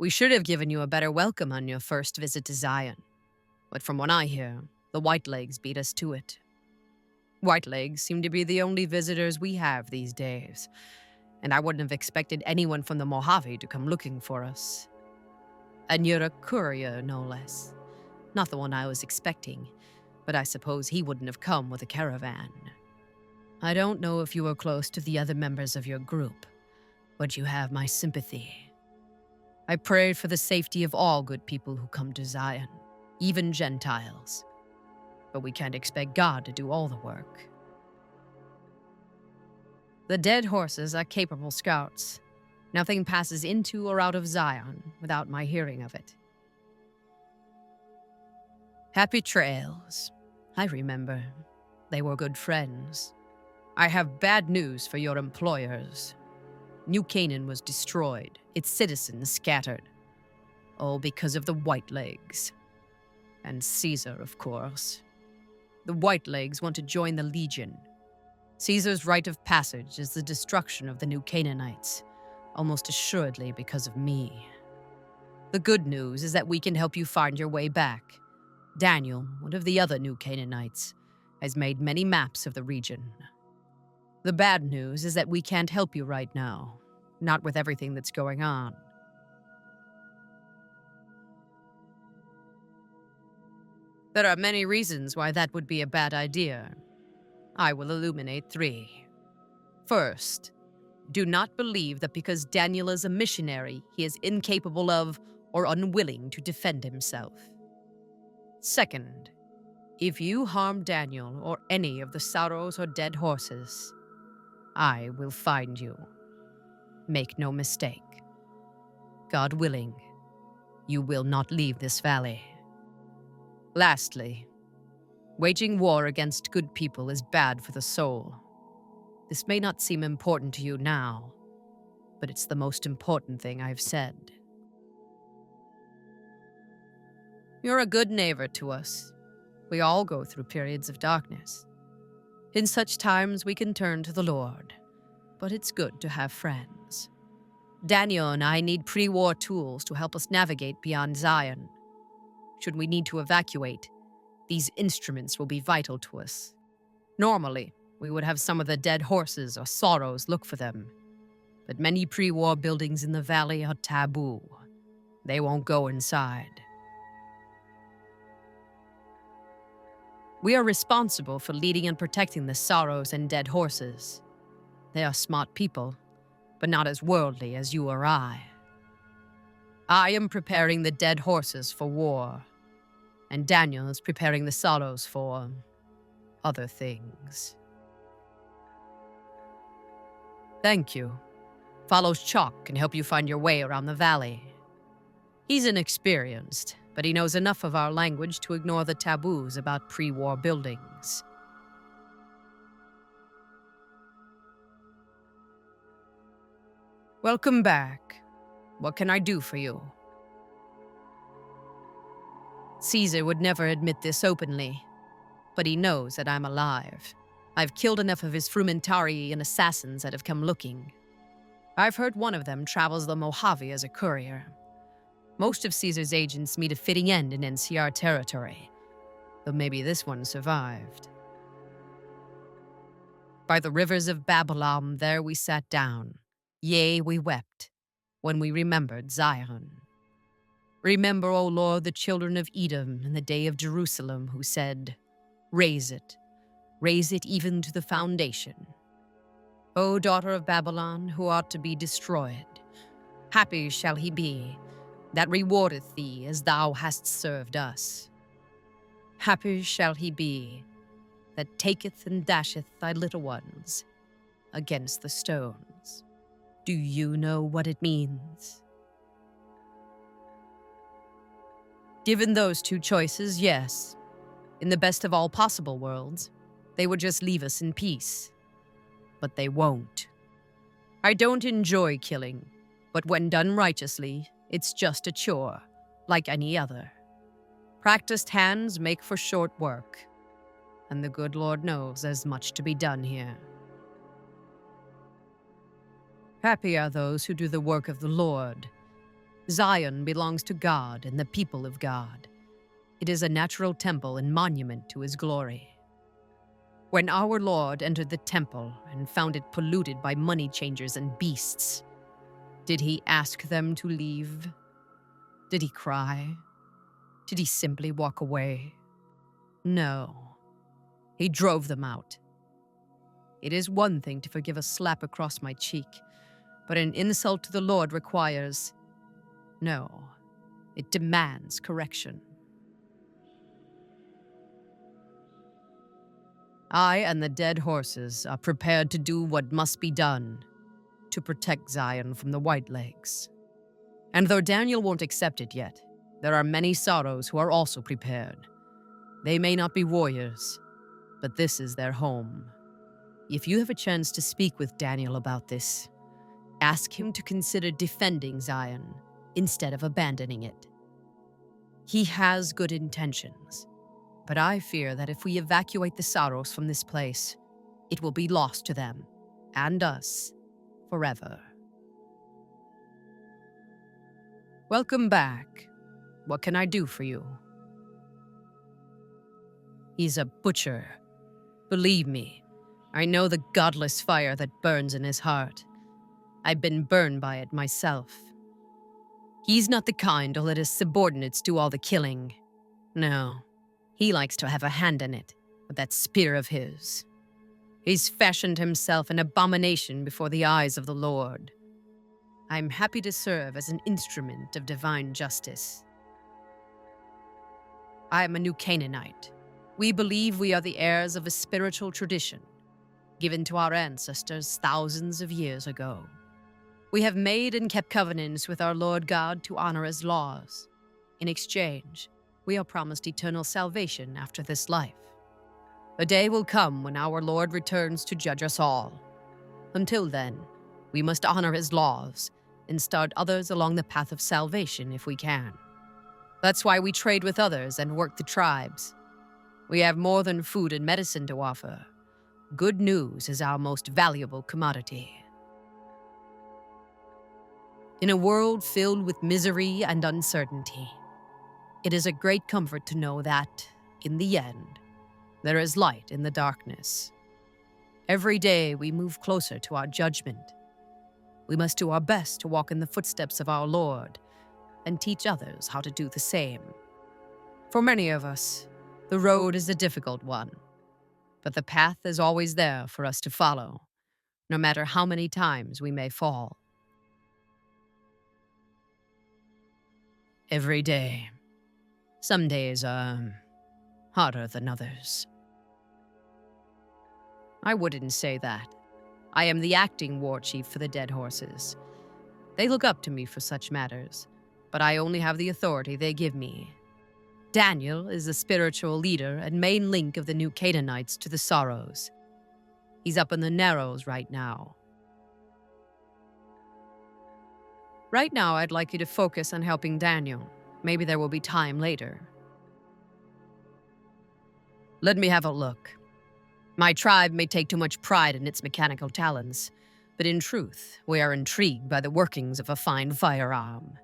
We should have given you a better welcome on your first visit to Zion. But from what I hear, the Whitelegs beat us to it. Whitelegs seem to be the only visitors we have these days, and I wouldn't have expected anyone from the Mojave to come looking for us. And you're a courier, no less. Not the one I was expecting, but I suppose he wouldn't have come with a caravan. I don't know if you are close to the other members of your group, but you have my sympathy. I prayed for the safety of all good people who come to Zion, even Gentiles. But we can't expect God to do all the work. The dead horses are capable scouts. Nothing passes into or out of Zion without my hearing of it. Happy trails. I remember. They were good friends. I have bad news for your employers. New Canaan was destroyed, its citizens scattered. All because of the Whitelegs. And Caesar, of course. The Whitelegs want to join the Legion. Caesar's rite of passage is the destruction of the New Canaanites, almost assuredly because of me. The good news is that we can help you find your way back. Daniel, one of the other New Canaanites, has made many maps of the region. The bad news is that we can't help you right now, not with everything that's going on. There are many reasons why that would be a bad idea. I will illuminate 3. First, do not believe that because Daniel is a missionary, he is incapable of or unwilling to defend himself. Second, if you harm Daniel or any of the sorrows or dead horses, I will find you. Make no mistake. God willing, you will not leave this valley. Lastly, waging war against good people is bad for the soul. This may not seem important to you now, but it's the most important thing I've said. You're a good neighbor to us. We all go through periods of darkness. In such times, we can turn to the Lord, but it's good to have friends. Daniel and I need pre-war tools to help us navigate beyond Zion. Should we need to evacuate, these instruments will be vital to us. Normally, we would have some of the dead horses or sorrows look for them, but many pre-war buildings in the valley are taboo. They won't go inside. We are responsible for leading and protecting the sorrows and dead horses. They are smart people, but not as worldly as you or I. I am preparing the dead horses for war, and Daniel is preparing the sorrows for other things. Thank you. Follows Chalk can help you find your way around the valley. He's inexperienced, but he knows enough of our language to ignore the taboos about pre-war buildings. Welcome back. What can I do for you? Caesar would never admit this openly, but he knows that I'm alive. I've killed enough of his frumentari and assassins that have come looking. I've heard one of them travels the Mojave as a courier. Most of Caesar's agents meet a fitting end in NCR territory, though maybe this one survived. By the rivers of Babylon, there we sat down. Yea, we wept, when we remembered Zion. Remember, O Lord, the children of Edom in the day of Jerusalem, who said, raise it even to the foundation. O daughter of Babylon, who ought to be destroyed, happy shall he be that rewardeth thee as thou hast served us. Happy shall he be that taketh and dasheth thy little ones against the stones. Do you know what it means? Given those 2 choices, yes. In the best of all possible worlds, they would just leave us in peace. But they won't. I don't enjoy killing, but when done righteously, it's just a chore, like any other. Practiced hands make for short work, and the good Lord knows there's much to be done here. Happy are those who do the work of the Lord, Zion belongs to God and the people of God. It is a natural temple and monument to his glory. When our Lord entered the temple and found it polluted by money changers and beasts, did he ask them to leave? Did he cry? Did he simply walk away? No. He drove them out. It is one thing to forgive a slap across my cheek, but an insult to the Lord requires... No, it demands correction. I and the dead horses are prepared to do what must be done to protect Zion from the Whitelegs. And though Daniel won't accept it yet, there are many sorrows who are also prepared. They may not be warriors, but this is their home. If you have a chance to speak with Daniel about this, ask him to consider defending Zion instead of abandoning it. He has good intentions, but I fear that if we evacuate the sorrows from this place, it will be lost to them and us forever. Welcome back. What can I do for you? He's a butcher. Believe me, I know the godless fire that burns in his heart. I've been burned by it myself. He's not the kind to let his subordinates do all the killing. No, he likes to have a hand in it with that spear of his. He's fashioned himself an abomination before the eyes of the Lord. I'm happy to serve as an instrument of divine justice. I am a New Canaanite. We believe we are the heirs of a spiritual tradition given to our ancestors thousands of years ago. We have made and kept covenants with our Lord God to honor his laws. In exchange, we are promised eternal salvation after this life. A day will come when our Lord returns to judge us all. Until then, we must honor his laws and start others along the path of salvation if we can. That's why we trade with others and work the tribes. We have more than food and medicine to offer. Good news is our most valuable commodity. In a world filled with misery and uncertainty, it is a great comfort to know that, in the end, there is light in the darkness. Every day we move closer to our judgment. We must do our best to walk in the footsteps of our Lord and teach others how to do the same. For many of us, the road is a difficult one, but the path is always there for us to follow, no matter how many times we may fall. Every day. Some days are harder than others. I wouldn't say that. I am the acting war chief for the dead horses. They look up to me for such matters, but I only have the authority they give me. Daniel is the spiritual leader and main link of the New Canaanites to the Sorrows. He's up in the Narrows right now. Right now, I'd like you to focus on helping Daniel. Maybe there will be time later. Let me have a look. My tribe may take too much pride in its mechanical talents, but in truth, we are intrigued by the workings of a fine firearm.